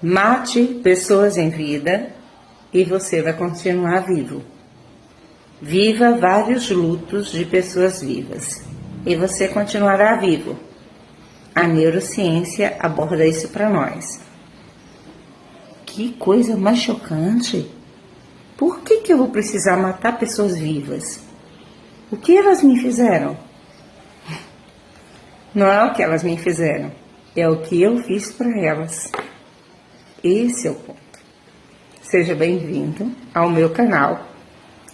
Mate pessoas em vida e você vai continuar vivo. Viva vários lutos de pessoas vivas e você continuará vivo. A neurociência aborda isso para nós. Que coisa mais chocante! Por que eu vou precisar matar pessoas vivas? O que elas me fizeram? Não é o que elas me fizeram, é o que eu fiz para elas. Esse é o ponto. Seja bem-vindo ao meu canal.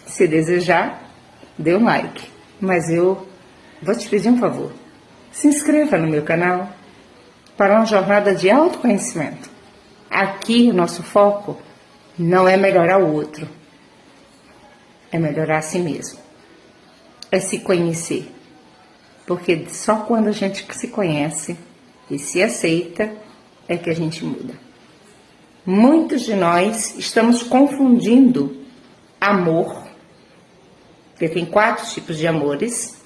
Se desejar, dê um like. Mas eu vou te pedir um favor. Se inscreva no meu canal para uma jornada de autoconhecimento. Aqui o nosso foco não é melhorar o outro. É melhorar a si mesmo. É se conhecer. Porque só quando a gente se conhece e se aceita é que a gente muda. Muitos de nós estamos confundindo amor, porque tem 4 tipos de amores.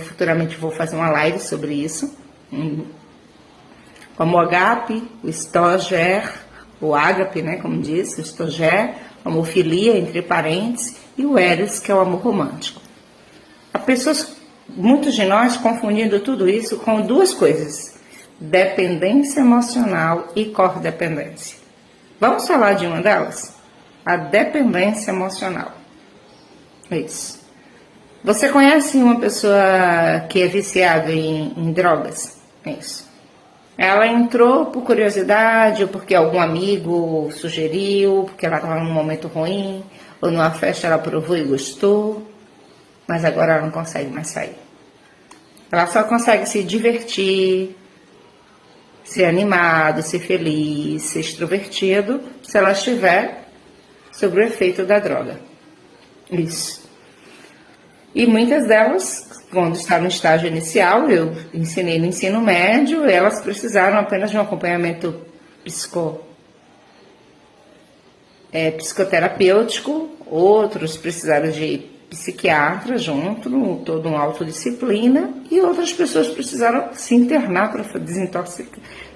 Futuramente vou fazer uma live sobre isso. O amor ágape, o storge, o ágape, né, como diz, o storge, a homofilia entre parentes e o eros, que é o amor romântico. Há pessoas, muitos de nós, confundindo tudo isso com 2 coisas: dependência emocional e codependência. Vamos falar de uma delas? A dependência emocional. Isso. Você conhece uma pessoa que é viciada em drogas? Isso. Ela entrou por curiosidade, ou porque algum amigo sugeriu, porque ela estava num momento ruim, ou numa festa ela provou e gostou, mas agora ela não consegue mais sair. Ela só consegue se divertir, ser animado, ser feliz, ser extrovertido, se ela estiver sob o efeito da droga. Isso. E muitas delas, quando está no estágio inicial, eu ensinei no ensino médio, elas precisaram apenas de um acompanhamento psicoterapêutico, outros precisaram de psiquiatra junto, toda uma autodisciplina, e outras pessoas precisaram se internar para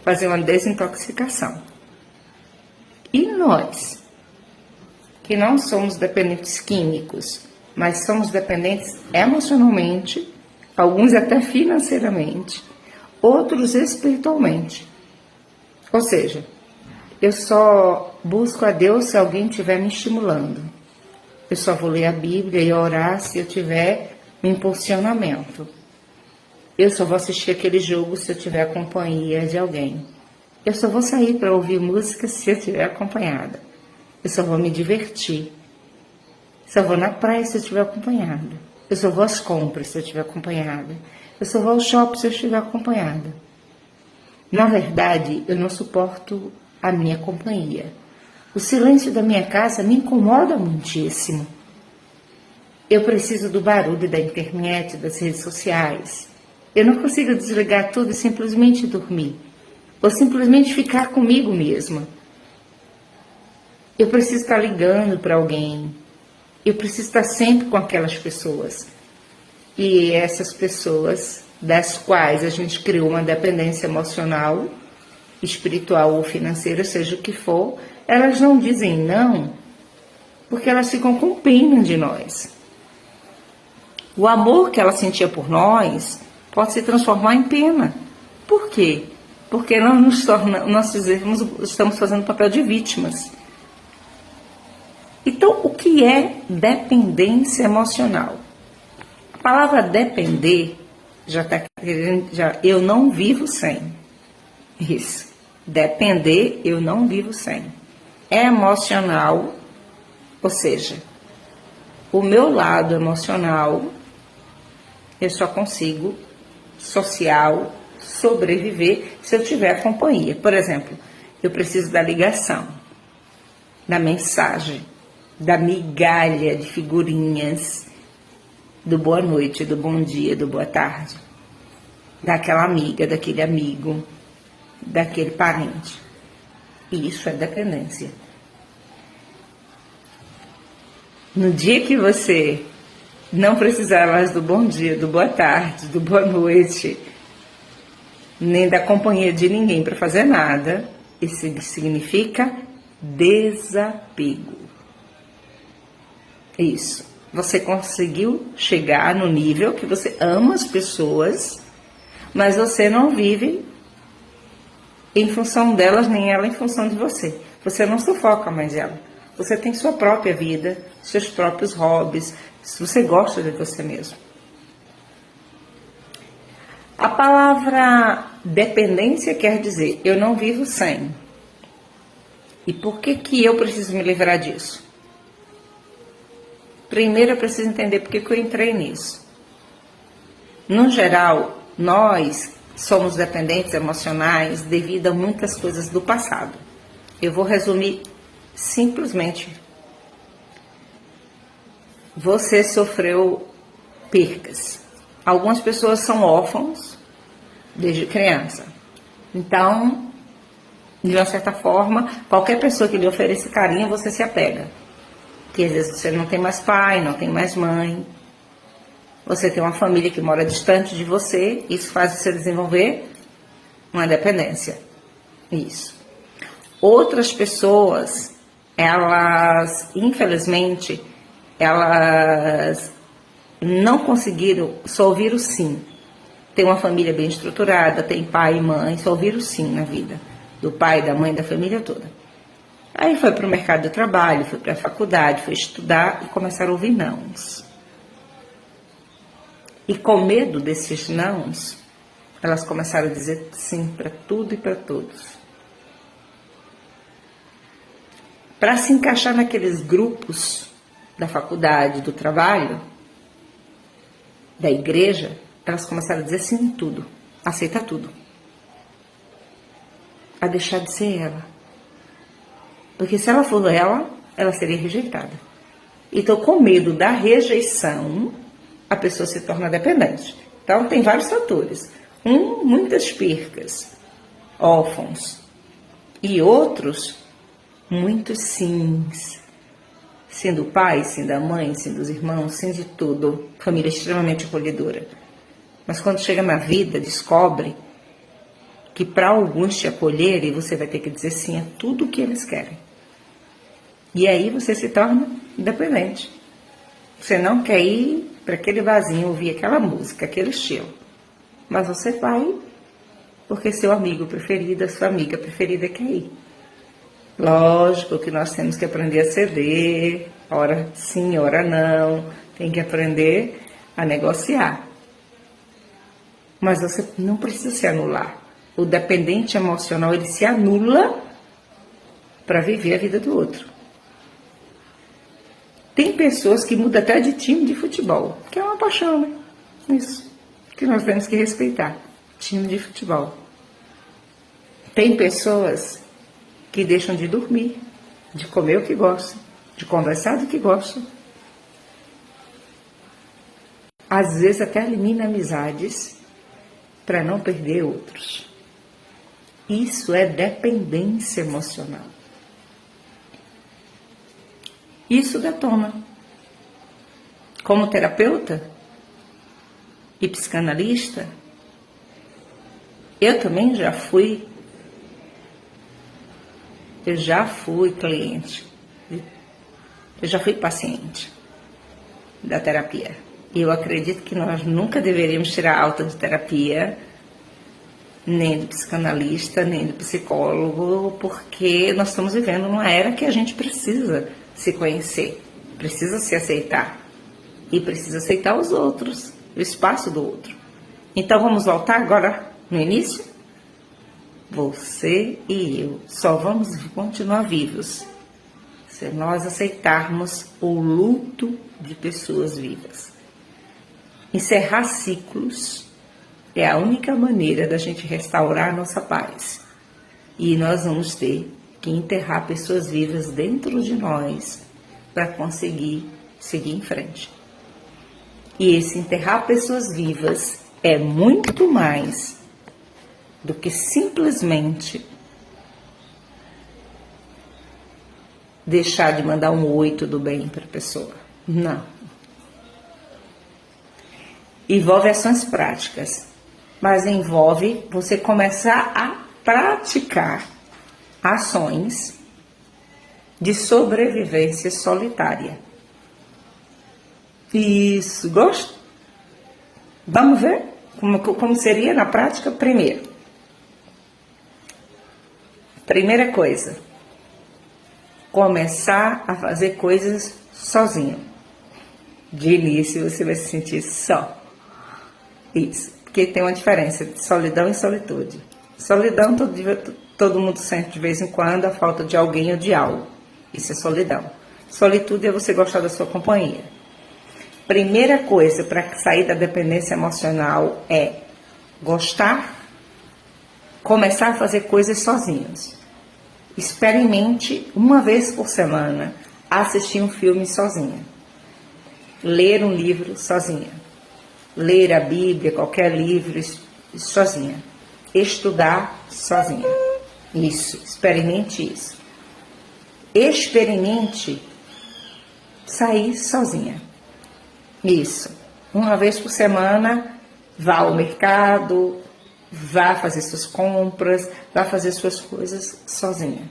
fazer uma desintoxicação. E nós, que não somos dependentes químicos, mas somos dependentes emocionalmente, alguns até financeiramente, outros espiritualmente. Ou seja, eu só busco a Deus se alguém estiver me estimulando. Eu só vou ler a Bíblia e orar se eu tiver um impulsionamento. Eu só vou assistir aquele jogo se eu tiver a companhia de alguém. Eu só vou sair para ouvir música se eu estiver acompanhada. Eu só vou me divertir. Só vou na praia se eu estiver acompanhada. Eu só vou às compras se eu estiver acompanhada. Eu só vou ao shopping se eu estiver acompanhada. Na verdade, eu não suporto a minha companhia. O silêncio da minha casa me incomoda muitíssimo. Eu preciso do barulho da internet, das redes sociais. Eu não consigo desligar tudo e simplesmente dormir. Ou simplesmente ficar comigo mesma. Eu preciso estar ligando para alguém. Eu preciso estar sempre com aquelas pessoas. E essas pessoas, das quais a gente criou uma dependência emocional, espiritual ou financeira, seja o que for, elas não dizem não, porque elas ficam com pena de nós. O amor que ela sentia por nós pode se transformar em pena. Por quê? Porque nós estamos fazendo papel de vítimas. Então, o que é dependência emocional? A palavra depender eu não vivo sem. Isso. Depender, eu não vivo sem. Emocional, ou seja, o meu lado emocional, eu só consigo social sobreviver se eu tiver companhia. Por exemplo, eu preciso da ligação, da mensagem, da migalha de figurinhas, do boa noite, do bom dia, do boa tarde, daquela amiga, daquele amigo, daquele parente. E isso é dependência. No dia que você não precisar mais do bom dia, do boa tarde, do boa noite, nem da companhia de ninguém para fazer nada, Isso significa desapego. Isso. Você conseguiu chegar no nível que você ama as pessoas, mas você não vive em função delas, nem ela em função de você. Você não sufoca mais ela. Você tem sua própria vida, seus próprios hobbies, se você gosta de você mesmo. A palavra dependência quer dizer, eu não vivo sem. E por que eu preciso me livrar disso? Primeiro eu preciso entender por que eu entrei nisso. No geral, nós somos dependentes emocionais devido a muitas coisas do passado. Eu vou resumir simplesmente. Você sofreu percas. Algumas pessoas são órfãos desde criança. Então, de uma certa forma, qualquer pessoa que lhe ofereça carinho, você se apega. Porque às vezes você não tem mais pai, não tem mais mãe. Você tem uma família que mora distante de você. Isso faz você desenvolver uma dependência. Isso. Outras pessoas, elas, infelizmente, elas não conseguiram, só ouviram sim. Tem uma família bem estruturada, tem pai e mãe, só ouviram sim na vida. Do pai, da mãe, da família toda. Aí foi para o mercado de trabalho, foi para a faculdade, foi estudar e começaram a ouvir nãos. E com medo desses nãos, elas começaram a dizer sim para tudo e para todos. Para se encaixar naqueles grupos da faculdade, do trabalho, da igreja, elas começaram a dizer sim em tudo, aceitar tudo. A deixar de ser ela. Porque se ela for ela, ela seria rejeitada. Então, com medo da rejeição, a pessoa se torna dependente. Então, tem vários fatores. Muitas percas, órfãos. E outros, muitos sims. Sim do pai, sim da mãe, sim dos irmãos, sim de tudo. Família extremamente acolhedora. Mas quando chega na vida, descobre que para alguns te acolherem, você vai ter que dizer sim a tudo o que eles querem. E aí você se torna independente. Você não quer ir para aquele barzinho, ouvir aquela música, aquele estilo. Mas você vai porque seu amigo preferido, sua amiga preferida quer ir. Lógico que nós temos que aprender a ceder, ora sim, ora não. Tem que aprender a negociar. Mas você não precisa se anular. O dependente emocional, ele se anula para viver a vida do outro. Tem pessoas que mudam até de time de futebol, que é uma paixão, né? Isso, que nós temos que respeitar. Time de futebol. Tem pessoas que deixam de dormir, de comer o que gostam, de conversar do que gostam. Às vezes até elimina amizades para não perder outros. Isso é dependência emocional. Isso detona. Como terapeuta e psicanalista, eu também já fui cliente, eu já fui paciente da terapia. E eu acredito que nós nunca deveríamos tirar alta de terapia, nem do psicanalista, nem do psicólogo, porque nós estamos vivendo numa era que a gente precisa se conhecer, precisa se aceitar e precisa aceitar os outros, o espaço do outro. Então vamos voltar agora no início? Você e eu só vamos continuar vivos se nós aceitarmos o luto de pessoas vivas. Encerrar ciclos é a única maneira da gente restaurar a nossa paz. E nós vamos ter que enterrar pessoas vivas dentro de nós para conseguir seguir em frente. E esse enterrar pessoas vivas é muito mais do que simplesmente deixar de mandar um oi, tudo bem para a pessoa. Não. Envolve ações práticas, mas envolve você começar a praticar ações de sobrevivência solitária. Isso, gosto? Vamos ver como seria na prática? Primeira coisa, começar a fazer coisas sozinho. De início você vai se sentir só. Isso, porque tem uma diferença de solidão e solitude. Solidão todo mundo sente de vez em quando, a falta de alguém ou de algo. Isso é solidão. Solitude é você gostar da sua companhia. Primeira coisa para sair da dependência emocional é gostar, começar a fazer coisas sozinhos. Experimente uma vez por semana assistir um filme sozinha, ler um livro sozinha, ler a Bíblia, qualquer livro sozinha, estudar sozinha. Isso, experimente isso. Experimente sair sozinha. Isso. Uma vez por semana, vá ao mercado, vá fazer suas compras, vá fazer suas coisas sozinha.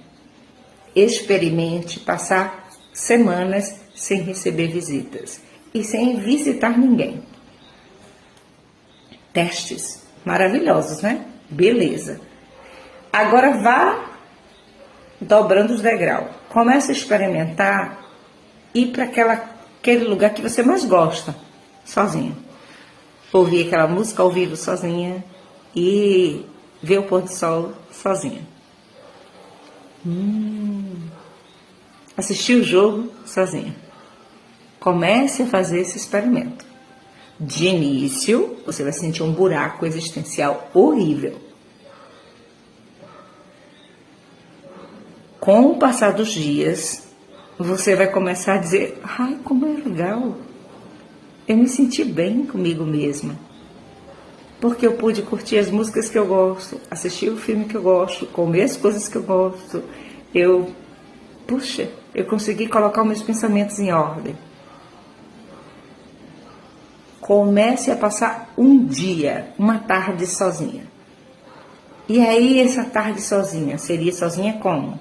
Experimente passar semanas sem receber visitas e sem visitar ninguém. Testes maravilhosos, né? Beleza. Agora vá dobrando os degraus. Comece a experimentar ir para aquele lugar que você mais gosta, sozinho. Ouvir aquela música ao vivo sozinha e ver o pôr do sol sozinha. Assistir o jogo sozinha. Comece a fazer esse experimento. De início, você vai sentir um buraco existencial horrível. Com o passar dos dias, você vai começar a dizer: ai, como é legal. Eu me senti bem comigo mesma. Porque eu pude curtir as músicas que eu gosto, assistir o filme que eu gosto, comer as coisas que eu gosto. Eu consegui colocar os meus pensamentos em ordem. Comece a passar um dia, uma tarde sozinha. E aí essa tarde sozinha, seria sozinha como?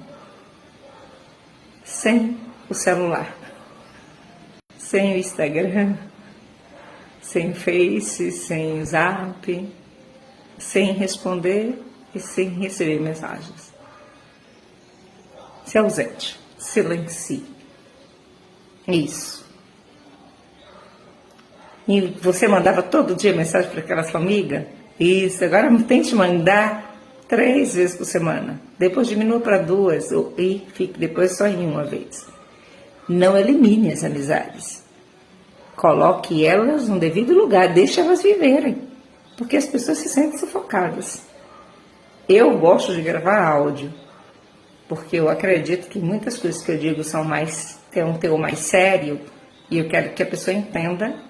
Sem o celular, sem o Instagram, sem Face, sem Zap, sem responder e sem receber mensagens. Se ausente, silencie. Isso. E você mandava todo dia mensagem para aquela sua amiga? Isso, agora tente mandar 3 vezes por semana. Depois diminua para 2 e fique depois só em uma vez. Não elimine as amizades. Coloque elas no devido lugar, deixe elas viverem. Porque as pessoas se sentem sufocadas. Eu gosto de gravar áudio, porque eu acredito que muitas coisas que eu digo têm um teor mais sério, e eu quero que a pessoa entenda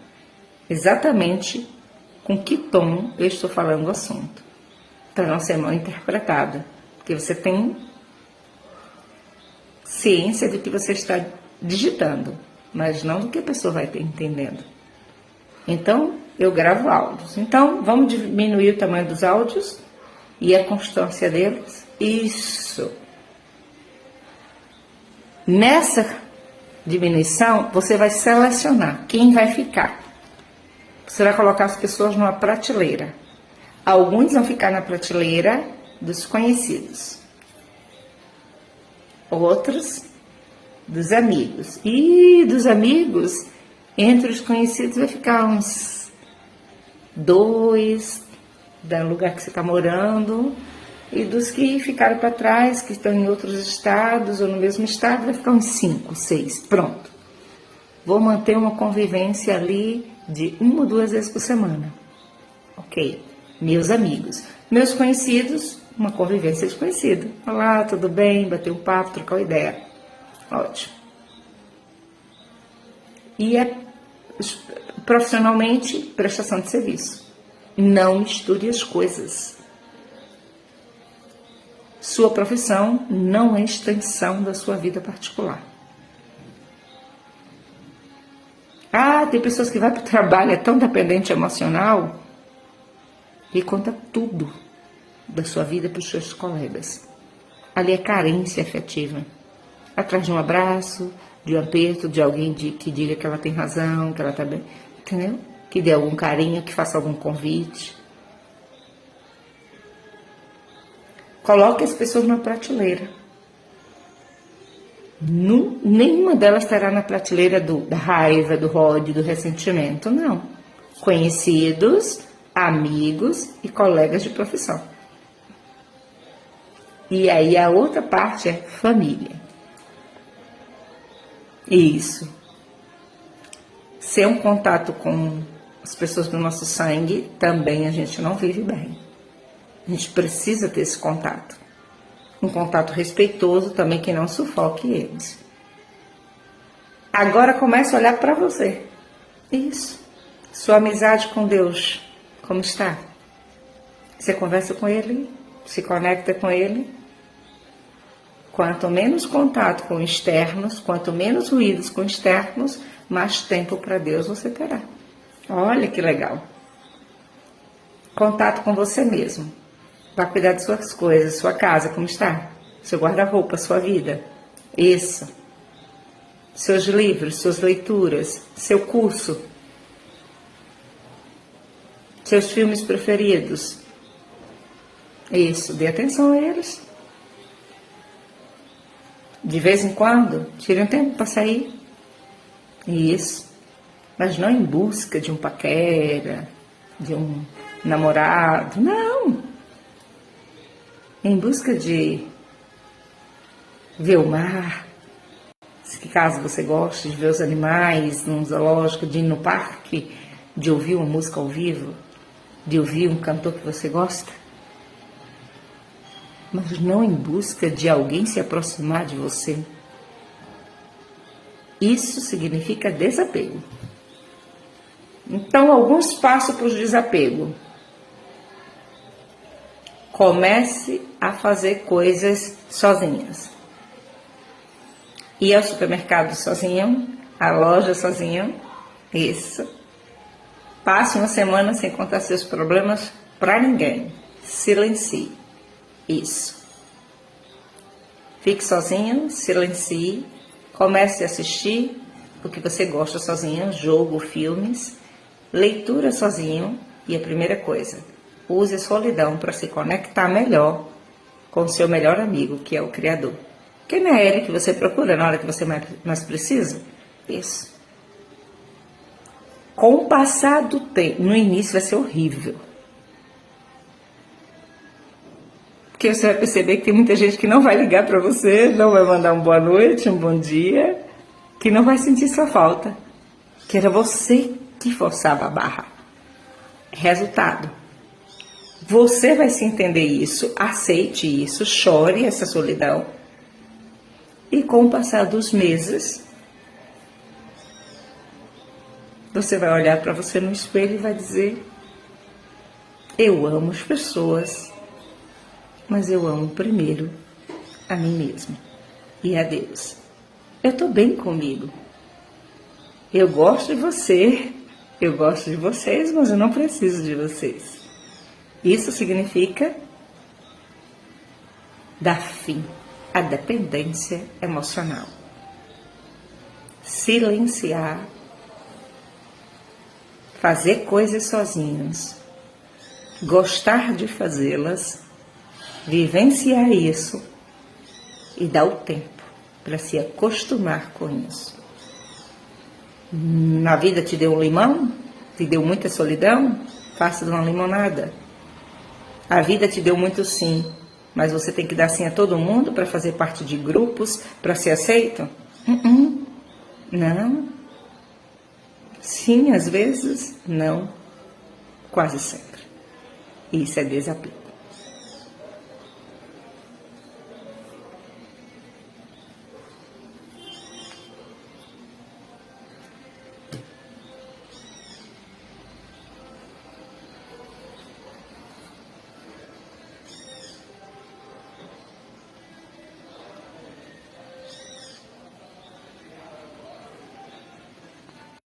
exatamente com que tom eu estou falando o assunto, para não ser mal interpretada, porque você tem ciência do que você está digitando, mas não do que a pessoa vai estar entendendo. Então, eu gravo áudios. Então, vamos diminuir o tamanho dos áudios e a constância deles. Isso. Nessa diminuição, você vai selecionar quem vai ficar. Você vai colocar as pessoas numa prateleira. Alguns vão ficar na prateleira dos conhecidos. Outros dos amigos. E dos amigos, entre os conhecidos vai ficar uns 2, do lugar que você está morando. E dos que ficaram para trás, que estão em outros estados ou no mesmo estado, vai ficar uns 5, 6. Pronto. Vou manter uma convivência ali de 1 ou 2 vezes por semana. Ok. Meus amigos. Meus conhecidos, uma convivência desconhecida. Olá, tudo bem? Bater um papo, trocar uma ideia. Ótimo. E profissionalmente, prestação de serviço. Não misture as coisas. Sua profissão não é extensão da sua vida particular. Tem pessoas que vão para o trabalho, é tão dependente emocional, e conta tudo da sua vida para os seus colegas. Ali é carência afetiva. Atrás de um abraço, de um aperto, de alguém que diga que ela tem razão, que ela tá bem, entendeu? Que dê algum carinho, que faça algum convite. Coloque as pessoas na prateleira. Nenhuma delas estará na prateleira da raiva, do ódio, do ressentimento, não. Conhecidos, amigos e colegas de profissão. E aí a outra parte é família. Isso. Ser um contato com as pessoas do nosso sangue, também a gente não vive bem. A gente precisa ter esse contato. Um contato respeitoso também, que não sufoque eles. Agora comece a olhar para você. Isso. Sua amizade com Deus, como está? Você conversa com Ele? Se conecta com Ele? Quanto menos contato com externos, quanto menos ruídos com externos, mais tempo para Deus você terá. Olha que legal. Contato com você mesmo. Para cuidar de suas coisas, sua casa, como está? Seu guarda-roupa, sua vida. Isso. Seus livros, suas leituras, seu curso. Seus filmes preferidos. Isso, dê atenção a eles. De vez em quando, tire um tempo para sair. Isso. Mas não em busca de um paquera, de um namorado. Não. Em busca de ver o mar, se caso você goste de ver os animais num zoológico, de ir no parque, de ouvir uma música ao vivo, de ouvir um cantor que você gosta, mas não em busca de alguém se aproximar de você. Isso significa desapego. Então, alguns passos para o desapego. Comece a fazer coisas sozinhas. Ir ao supermercado sozinho, à loja sozinho. Isso. Passe uma semana sem contar seus problemas para ninguém. Silencie. Isso. Fique sozinho, silencie. Comece a assistir o que você gosta sozinho, jogo, filmes. Leitura sozinho. E a primeira coisa, use a solidão para se conectar melhor com o seu melhor amigo, que é o Criador. Quem não é ele que você procura na hora que você mais precisa? Isso. Com o passar do tempo, no início vai ser horrível. Porque você vai perceber que tem muita gente que não vai ligar para você, não vai mandar um boa noite, um bom dia, que não vai sentir sua falta. Que era você que forçava a barra. Resultado. Você vai se entender isso, aceite isso, chore essa solidão. E com o passar dos meses, você vai olhar para você no espelho e vai dizer: eu amo as pessoas, mas eu amo primeiro a mim mesmo e a Deus. Eu estou bem comigo. Eu gosto de você, eu gosto de vocês, mas eu não preciso de vocês. Isso significa dar fim à dependência emocional. Silenciar, fazer coisas sozinhos, gostar de fazê-las, vivenciar isso e dar o tempo para se acostumar com isso. Na vida te deu um limão? Te deu muita solidão? Faça de uma limonada. A vida te deu muito sim, mas você tem que dar sim a todo mundo para fazer parte de grupos, para ser aceito? Não. Sim, às vezes, não. Quase sempre. Isso é desapego.